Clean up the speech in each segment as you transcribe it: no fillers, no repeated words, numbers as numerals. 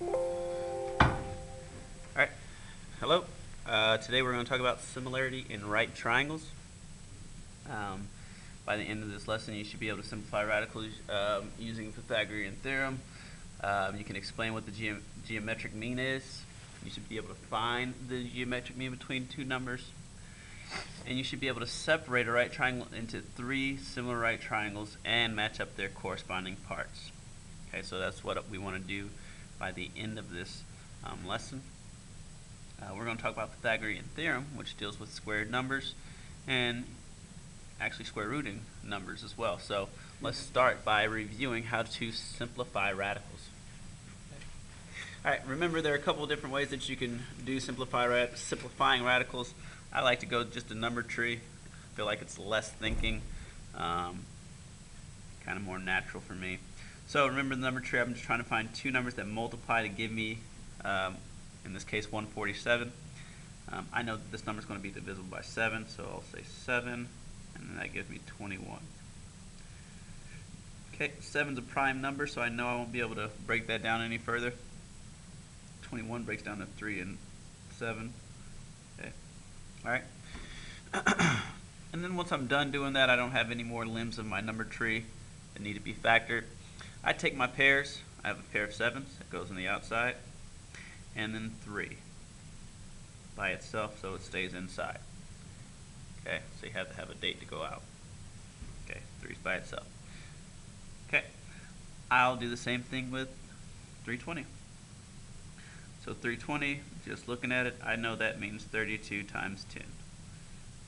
Alright, hello. Today we're going to talk about similarity in right triangles. Um, by the end of this lesson, you should be able to simplify radicals using the Pythagorean theorem. You can explain what the geometric mean is. You should be able to find the geometric mean between two numbers. And you should be able to separate a right triangle into three similar right triangles and match up their corresponding parts. Okay, so that's what we want to do by the end of this lesson. We're going to talk about Pythagorean theorem, which deals with squared numbers and actually square rooting numbers as well. So let's start by reviewing how to simplify radicals. Alright, remember there are a couple of different ways that you can do simplifying radicals. I like to go just a number tree. I feel like it's less thinking, kind of more natural for me. So remember the number tree, I'm just trying to find two numbers that multiply to give me, in this case, 147. I know that this number is going to be divisible by 7, so I'll say 7, and then that gives me 21. Okay, 7 is a prime number, so I know I won't be able to break that down any further. 21 breaks down to 3 and 7. Okay, alright. And then once I'm done doing that, I don't have any more limbs of my number tree that need to be factored. I take my pairs. I have a pair of 7s that goes on the outside, and then 3 by itself, so it stays inside. Okay, so you have to have a date to go out. Okay, 3's by itself. Okay, I'll do the same thing with 320. So 320, just looking at it, I know that means 32 times 10.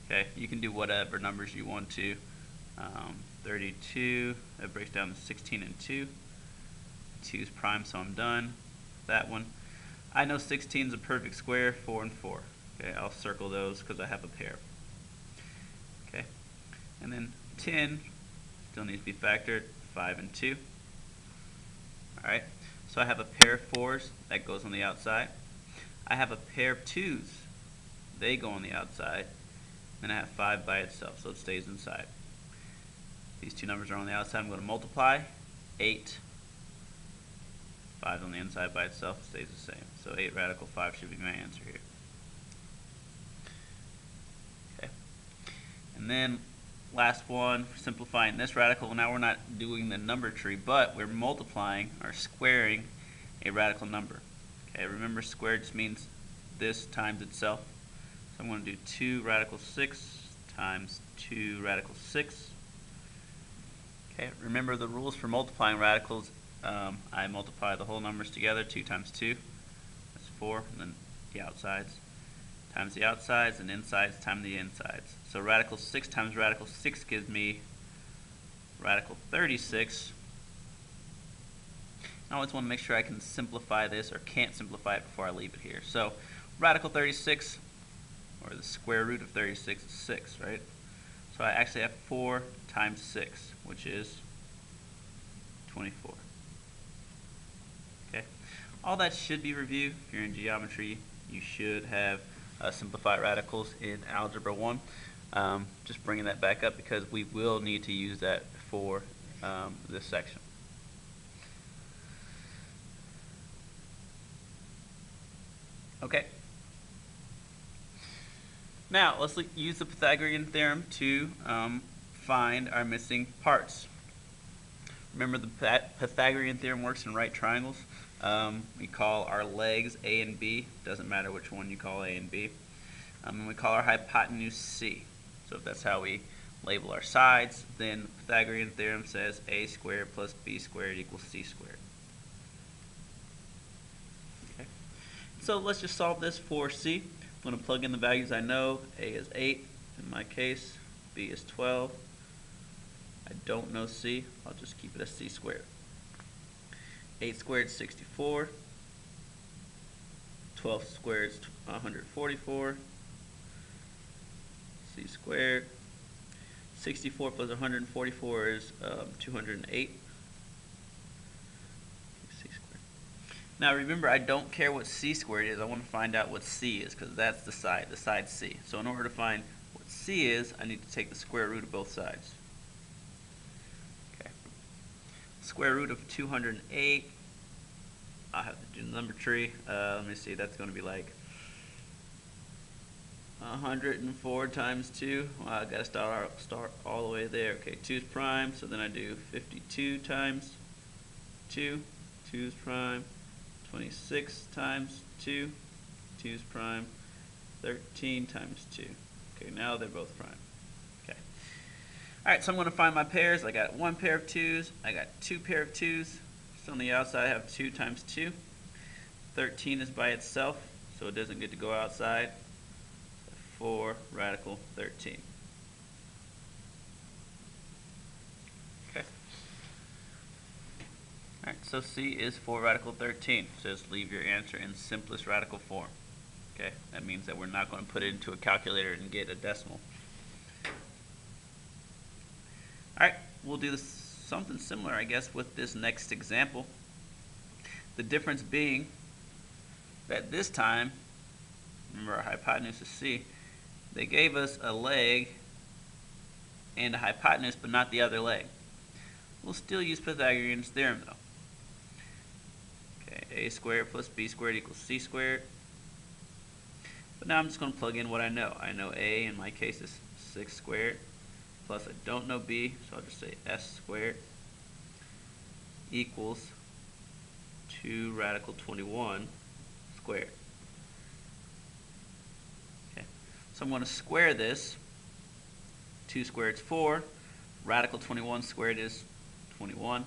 Okay, you can do whatever numbers you want to. 32, that breaks down to 16 and 2. 2 is prime, so I'm done. That one. I know 16 is a perfect square, 4 and 4. Okay, I'll circle those because I have a pair. Okay, and then 10 still needs to be factored, 5 and 2. Alright, so I have a pair of 4s that goes on the outside. I have a pair of 2s, they go on the outside. Then I have 5 by itself, so it stays inside. These two numbers are on the outside. I'm going to multiply. 8. 5 on the inside by itself stays the same. So 8 radical 5 should be my answer here. Okay. And then last one, for simplifying this radical. Now we're not doing the number tree, but we're multiplying or squaring a radical number. Okay, remember squared just means this times itself. So I'm going to do 2 radical 6 times 2 radical 6. Okay, remember the rules for multiplying radicals. I multiply the whole numbers together. 2 times 2, that's 4, and then the outsides times the outsides, and insides times the insides. So radical 6 times radical 6 gives me radical 36. I always want to make sure I can simplify this, or can't simplify it before I leave it here. So radical 36, or the square root of 36 is 6, right? So I actually have 4 times 6, which is 24. Okay, all that should be reviewed. If you're in geometry, you should have simplified radicals in Algebra 1. Just bringing that back up because we will need to use that for this section. Okay. Now, let's use the Pythagorean theorem to find our missing parts. Remember, the Pythagorean theorem works in right triangles. We call our legs A and B. Doesn't matter which one you call A and B. And we call our hypotenuse C. So if that's how we label our sides, then the Pythagorean theorem says A squared plus B squared equals C squared. Okay. So let's just solve this for C. I'm going to plug in the values I know. A is 8 in my case. B is 12. I don't know C. I'll just keep it as C squared. 8 squared is 64. 12 squared is 144. C squared. 64 plus 144 is 208. Now remember, I don't care what C squared is. I want to find out what C is because that's the side C. So in order to find what C is, I need to take the square root of both sides. Okay. Square root of 208 I have to do the number tree. Let me see, that's going to be like 104 times 2. Well, I got to start all the way there. Okay, 2's prime, so then I do 52 times 2. 2's prime. 26 times 2. 2's prime. 13 times 2. Okay, now they're both prime. Okay. Alright, so I'm going to find my pairs. I got 1 pair of 2's. I got 2 pair of 2's. So on the outside I have 2 times 2. 13 is by itself, so it doesn't get to go outside. 4 radical 13. Okay. Alright, so C is 4 radical 13. So just leave your answer in simplest radical form. Okay, that means that we're not going to put it into a calculator and get a decimal. Alright, we'll do something similar, I guess, with this next example. The difference being that this time, remember our hypotenuse is C, they gave us a leg and a hypotenuse, but not the other leg. We'll still use Pythagorean's theorem, though. Okay, a squared plus b squared equals c squared. But now I'm just going to plug in what I know. I know a, in my case, is 6 squared, plus I don't know b, so I'll just say s squared equals 2 radical 21 squared. Okay, so I'm going to square this. 2 squared is 4. Radical 21 squared is 21.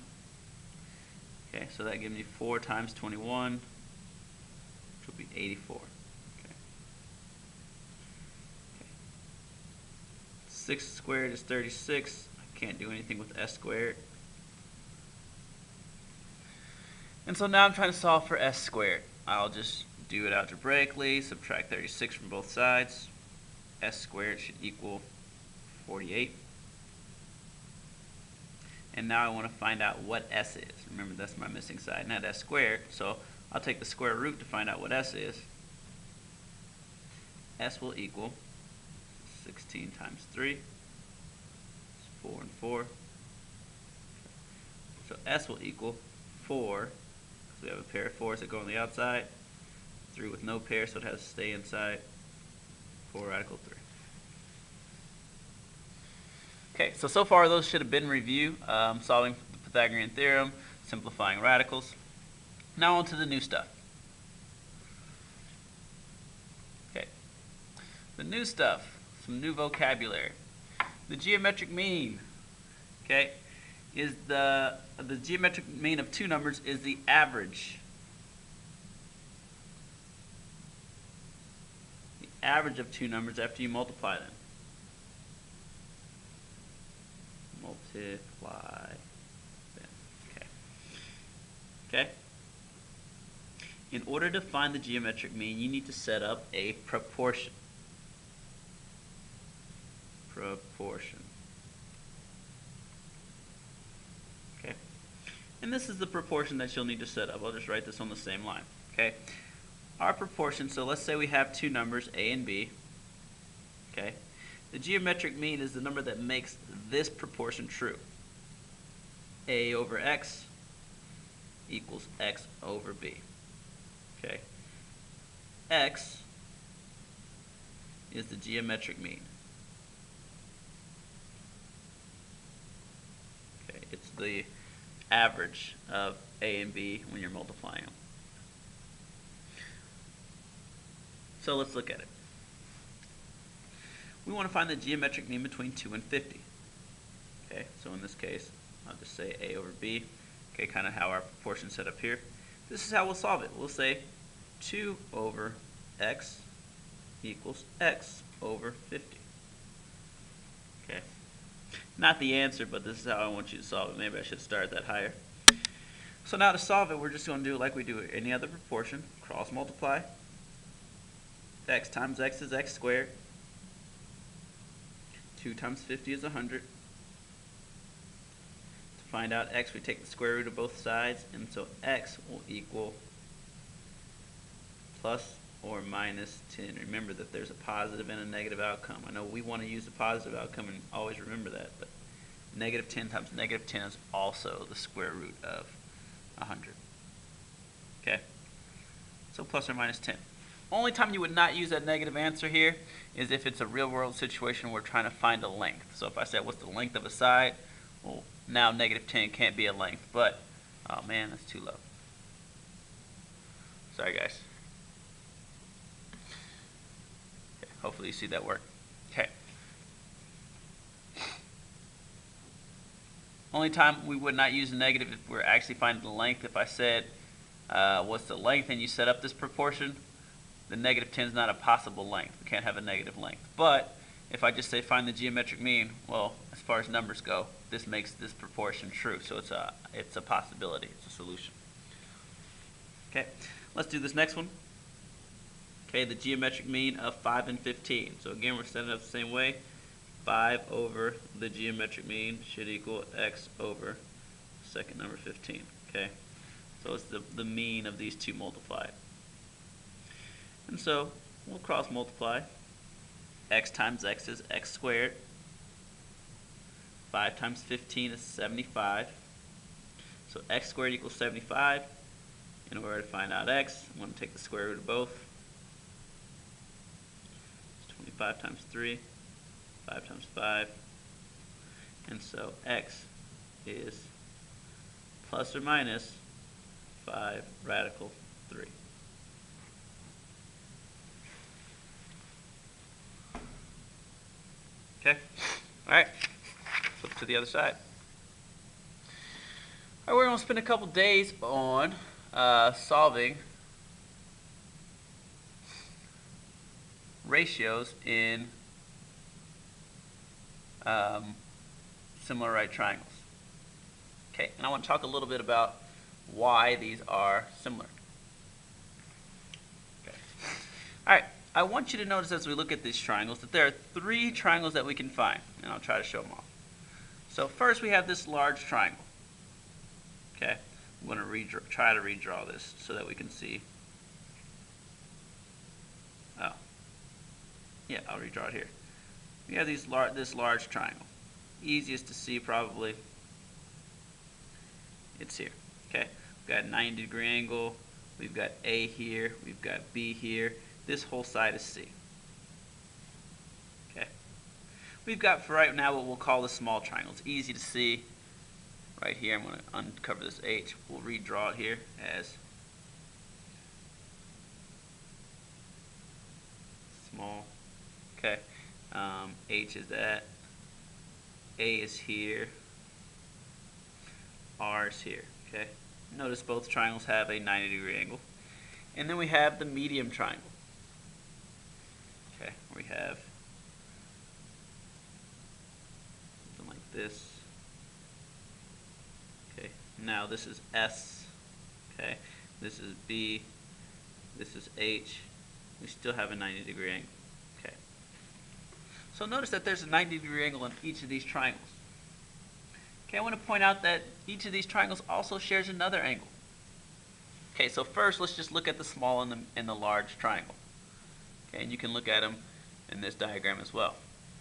Okay, so that gives me 4 times 21, which will be 84. 6 squared is 36. I can't do anything with s squared. And so now I'm trying to solve for s squared. I'll just do it algebraically, subtract 36 from both sides. S squared should equal 48. And now I want to find out what s is. Remember, that's my missing side, not s squared. So I'll take the square root to find out what s is. S will equal 16 times 3 is 4 and 4. So S will equal 4, because we have a pair of 4s that go on the outside. 3 with no pair, so it has to stay inside. 4 radical 3. Okay, so far those should have been review. Solving the Pythagorean theorem, simplifying radicals. Now on to the new stuff. Okay, the new stuff. Some new vocabulary. The geometric mean, okay, is the geometric mean of two numbers is the average. The average of two numbers after you multiply them. Multiply them. Okay. Okay. In order to find the geometric mean, you need to set up a proportion. Proportion. Okay. And this is the proportion that you'll need to set up. I'll just write this on the same line. Okay. Our proportion, so let's say we have two numbers, a and b. Okay. The geometric mean is the number that makes this proportion true. A over x equals x over b. Okay. X is the geometric mean. Okay, it's the average of a and b when you're multiplying them. So let's look at it. We want to find the geometric mean between 2 and 50. Okay, so in this case, I'll just say a over b. Okay, kind of how our proportion set up here. This is how we'll solve it. We'll say 2 over x equals x over 50. Okay. Not the answer, but this is how I want you to solve it. Maybe I should start that higher. So now to solve it, we're just going to do it like we do any other proportion. Cross multiply. X times x is x squared. 2 times 50 is 100. To find out x, we take the square root of both sides, and so x will equal plus or minus 10. Remember that there's a positive and a negative outcome. I know we want to use the positive outcome and always remember that, but negative 10 times negative 10 is also the square root of 100. Okay. so plus or minus 10. Only time you would not use that negative answer here is if it's a real world situation where we're trying to find a length. So if I said what's the length of a side, well, now negative 10 can't be a length, but oh man, that's too low. Sorry guys. Okay, hopefully you see that work. Okay. Only time we would not use a negative if we're actually finding the length. If I said what's the length and you set up this proportion, the negative 10 is not a possible length. We can't have a negative length. But if I just say find the geometric mean, well, as far as numbers go, this makes this proportion true. So it's a possibility. It's a solution. Okay, let's do this next one. Okay, the geometric mean of 5 and 15. So again, we're setting it up the same way. 5 over the geometric mean should equal x over second number 15. Okay, so it's the mean of these two multiplied. And so we'll cross multiply. X times x is x squared. 5 times 15 is 75. So x squared equals 75. In order to find out x, I'm going to take the square root of both. It's 25 times 3, 5 times 5. And so x is plus or minus 5 radical 3. Okay, all right, flip to the other side. All right, we're going to spend a couple days on solving ratios in similar right triangles. Okay, and I want to talk a little bit about why these are similar. Okay, all right. I want you to notice as we look at these triangles that there are 3 triangles that we can find, and I'll try to show them off. So first we have this large triangle. Okay, I'm going to try to redraw this so that we can see. Oh, yeah, I'll redraw it here. We have this large triangle. Easiest to see probably. It's here. Okay, we've got a 90-degree angle. We've got A here. We've got B here. This whole side is C. Okay. We've got for right now what we'll call the small triangle. It's easy to see. Right here, I'm going to uncover this H. We'll redraw it here as small. Okay. H is that. A is here. R is here. Okay. Notice both triangles have a 90-degree angle. And then we have the medium triangle. Okay, we have something like this. Okay, now this is S. Okay, this is B. This is H. We still have a 90-degree angle. Okay. So notice that there's a 90-degree angle in each of these triangles. Okay, I want to point out that each of these triangles also shares another angle. Okay, so first let's just look at the small and the large triangle. Okay, and you can look at them in this diagram as well.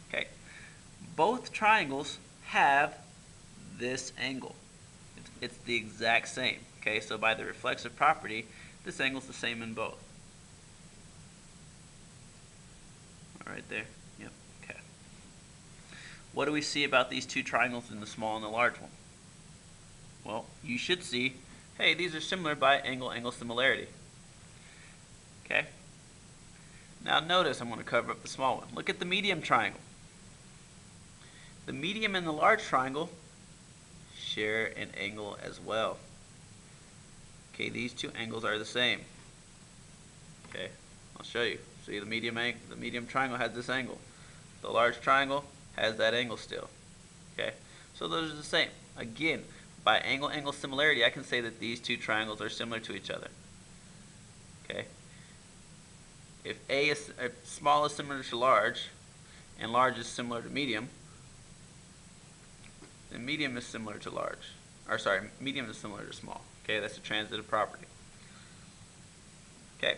Okay, both triangles have this angle. It's the exact same. Okay, so by the reflexive property, this angle is the same in both. All right there. Yep. Okay. What do we see about these two triangles in the small and the large one? Well, you should see, hey, these are similar by angle-angle similarity. Okay. Now notice I'm going to cover up the small one. Look at the medium triangle. The medium and the large triangle share an angle as well. Okay, these two angles are the same. Okay, I'll show you. See, the medium triangle has this angle. The large triangle has that angle still. Okay, so those are the same. Again, by angle-angle similarity, I can say that these two triangles are similar to each other. Okay. If small is similar to large, and large is similar to medium, then medium is similar to large. Or sorry, medium is similar to small. Okay, that's a transitive property. Okay.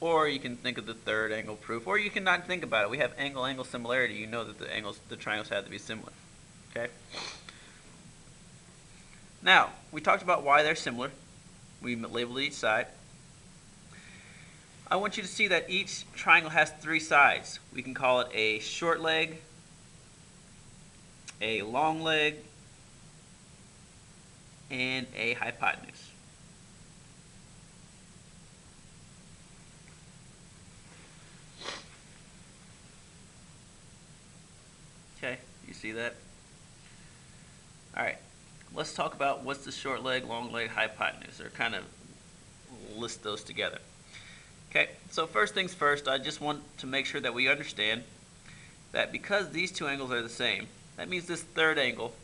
Or you can think of the third angle proof, or you can not think about it. We have angle-angle similarity. You know that the triangles have to be similar. Okay. Now, we talked about why they're similar. We labeled each side. I want you to see that each triangle has three sides. We can call it a short leg, a long leg, and a hypotenuse. Okay, you see that? Alright, let's talk about what's the short leg, long leg, hypotenuse, or kind of list those together. Okay, so first things first, I just want to make sure that we understand that because these two angles are the same, that means this third angle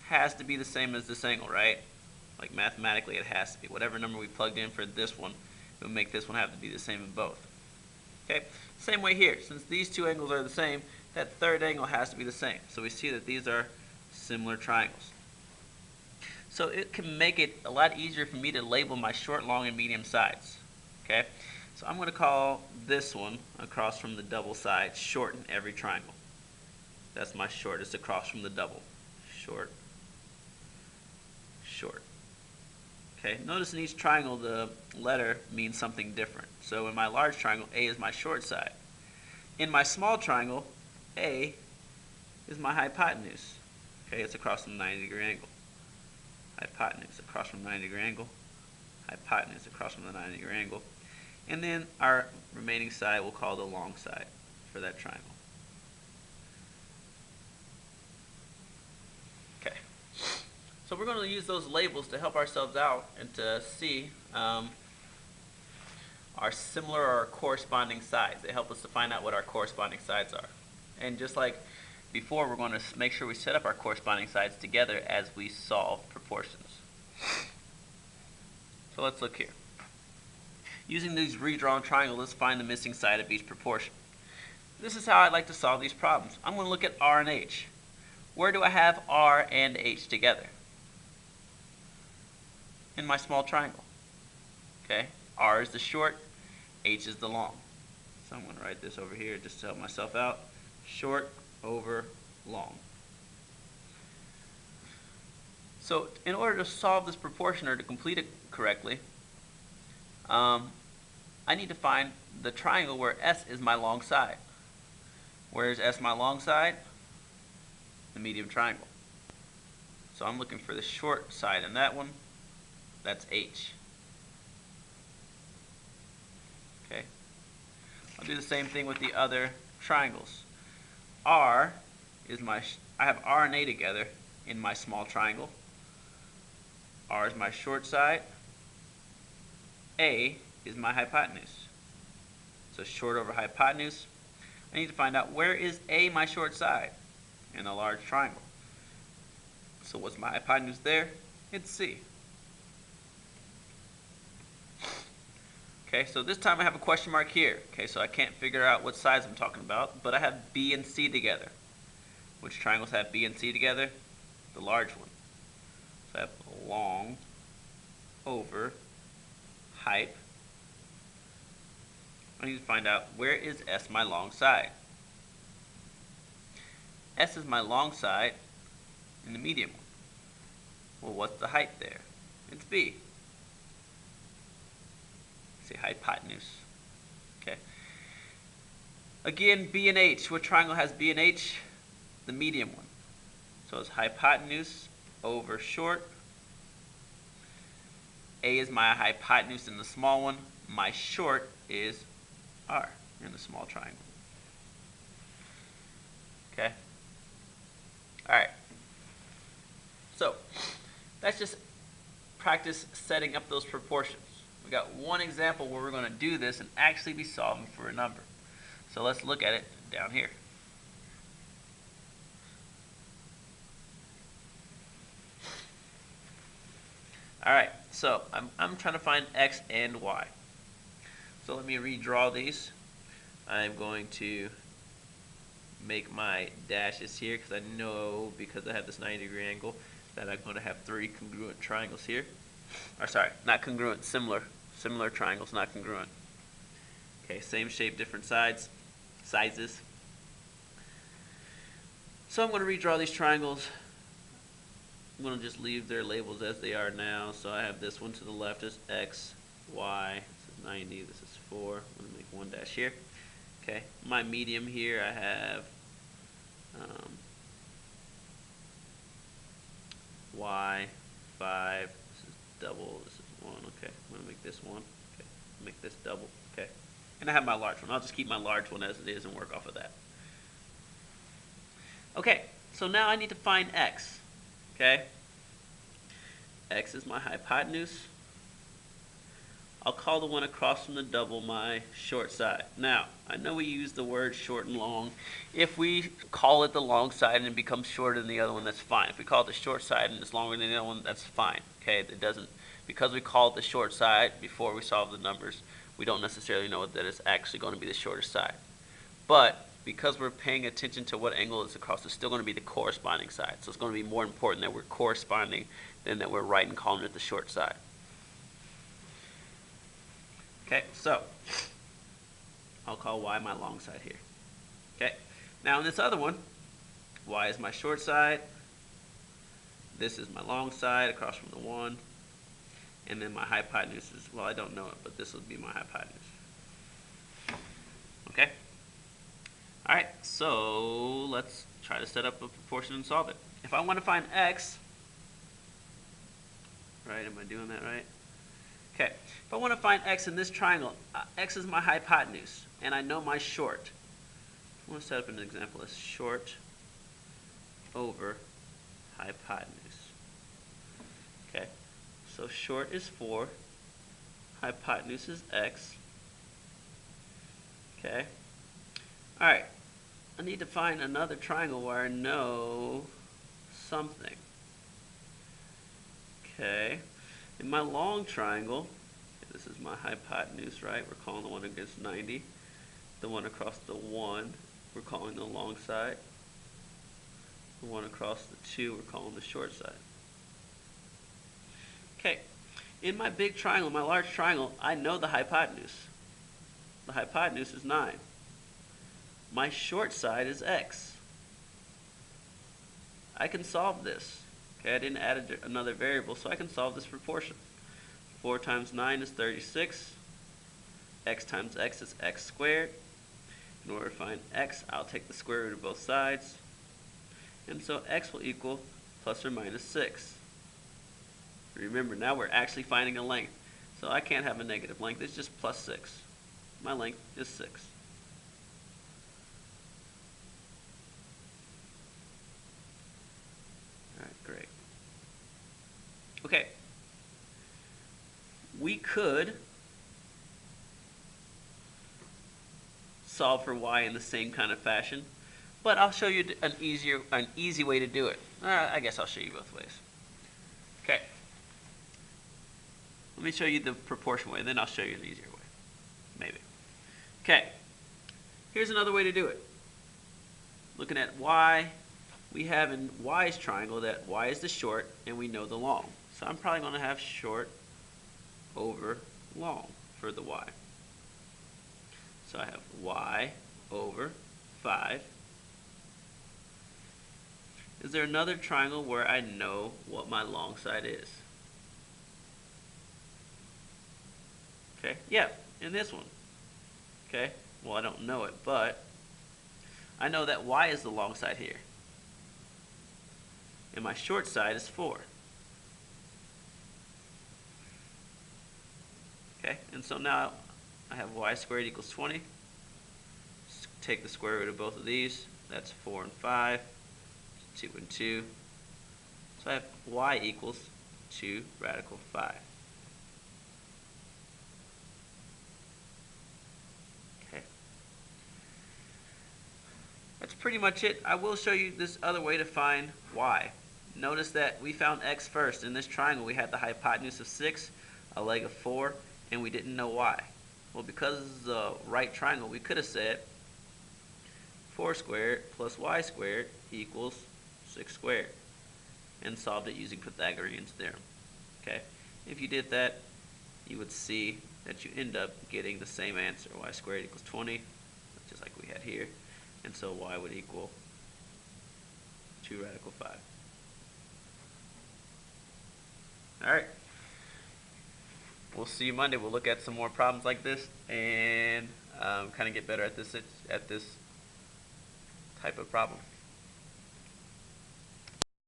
has to be the same as this angle, right? Like mathematically it has to be. Whatever number we plugged in for this one, it would make this one have to be the same in both. Okay, same way here. Since these two angles are the same, that third angle has to be the same. So we see that these are similar triangles. So it can make it a lot easier for me to label my short, long, and medium sides. Okay, so I'm going to call this one across from the double side short in every triangle. That's my short. It's across from the double. Short, short. Okay, notice in each triangle the letter means something different. So in my large triangle, A is my short side. In my small triangle, A is my hypotenuse. Okay, it's across from the 90-degree angle. Hypotenuse across from the 90-degree angle. Hypotenuse across from the 90-degree angle. And then our remaining side we'll call the long side for that triangle. Okay. So we're going to use those labels to help ourselves out and to see our similar or corresponding sides. They help us to find out what our corresponding sides are. And just like before, we're going to make sure we set up our corresponding sides together as we solve proportions. So let's look here. Using these redrawn triangles, let's find the missing side of each proportion. This is how I like to solve these problems. I'm going to look at R and H. Where do I have R and H together? In my small triangle. Okay, R is the short, H is the long. So I'm going to write this over here just to help myself out. Short over long. So in order to solve this proportion or to complete it correctly, I need to find the triangle where S is my long side. Where is S my long side? The medium triangle. So I'm looking for the short side in that one. That's H. Okay. I'll do the same thing with the other triangles. R is I have R and A together in my small triangle. R is my short side. A is my hypotenuse. So short over hypotenuse. I need to find out where is A my short side in a large triangle. So what's my hypotenuse there? It's C. Okay, so this time I have a question mark here. Okay, so I can't figure out what sides I'm talking about, but I have B and C together. Which triangles have B and C together? The large one. So I have long over hype. I need to find out where is S my long side. S is my long side in the medium one. Well, what's the height there? It's B. Say hypotenuse. Okay. Again, B and H. What triangle has B and H? The medium one. So it's hypotenuse over short. A is my hypotenuse in the small one. My short is R in the small triangle. Okay? Alright. So, that's just practice setting up those proportions. We got one example where we're going to do this and actually be solving for a number. So let's look at it down here. Alright, so I'm trying to find X and Y. So let me redraw these. I'm going to make my dashes here because I know, because I have this 90-degree angle, that I'm going to have three congruent triangles here. Or sorry, not congruent, similar triangles, not congruent. Okay, same shape, different sizes. So I'm going to redraw these triangles. I'm going to just leave their labels as they are now. So I have this one to the left as X, Y, 90. This is 4. I'm going to make 1 dash here. Okay, my medium here, I have y 5. This is double. This is 1. Okay, I'm going to make this 1. Okay, make this double. Okay, and I have my large one. I'll just keep my large one as it is and work off of that. Okay, so now I need to find x. Okay, x is my hypotenuse. I'll call the one across from the double my short side. Now, I know we use the word short and long. If we call it the long side and it becomes shorter than the other one, that's fine. If we call it the short side and it's longer than the other one, that's fine. Okay, it doesn't, because we call it the short side before we solve the numbers, we don't necessarily know that it's actually going to be the shorter side. But because we're paying attention to what angle is across, it's still going to be the corresponding side. So it's going to be more important that we're corresponding than that we're right and calling it the short side. Okay, so I'll call y my long side here. Okay, now in this other one, y is my short side. This is my long side across from the 1. And then my hypotenuse is, well, I don't know it, but this would be my hypotenuse. Okay? Alright, so let's try to set up a proportion and solve it. If I want to find x, right, am I doing that right? Okay, if I want to find x in this triangle, x is my hypotenuse, and I know my short. I want to set up an example as short over hypotenuse. Okay, so short is 4, hypotenuse is x. Okay, alright, I need to find another triangle where I know something. Okay. In my long triangle, this is my hypotenuse, right? We're calling the one against 90. The one across the 1, we're calling the long side. The one across the 2, we're calling the short side. Okay, in my big triangle, my large triangle, I know the hypotenuse. The hypotenuse is 9. My short side is x. I can solve this. Okay, I didn't add another variable, so I can solve this proportion. 4 times 9 is 36. X times x is x squared. In order to find x, I'll take the square root of both sides. And so x will equal plus or minus 6. Remember, now we're actually finding a length. So I can't have a negative length, it's just plus 6. My length is 6. Great. Okay. We could solve for y in the same kind of fashion, but I'll show you an easy way to do it. I guess I'll show you both ways. Okay. Let me show you the proportion way, and then I'll show you an easier way. Maybe. Okay. Here's another way to do it. Looking at y, we have in y's triangle that y is the short and we know the long. So I'm probably going to have short over long for the y. So I have y over 5. Is there another triangle where I know what my long side is? Okay, yeah, in this one. Okay, well I don't know it, but I know that y is the long side here. And my short side is 4. Okay, and so now I have y squared equals 20. Take the square root of both of these. That's 4 and 5, 2 and 2. So I have y equals 2 radical 5. Okay. That's pretty much it. I will show you this other way to find y. Notice that we found x first. In this triangle, we had the hypotenuse of 6, a leg of 4, and we didn't know y. Well, because this is a right triangle, we could have said 4 squared plus y squared equals 6 squared, and solved it using Pythagorean's theorem. Okay? If you did that, you would see that you end up getting the same answer. Y squared equals 20, just like we had here, and so y would equal 2 radical 5. All right. we'll see you Monday. We'll look at some more problems like this and kind of get better at this type of problem.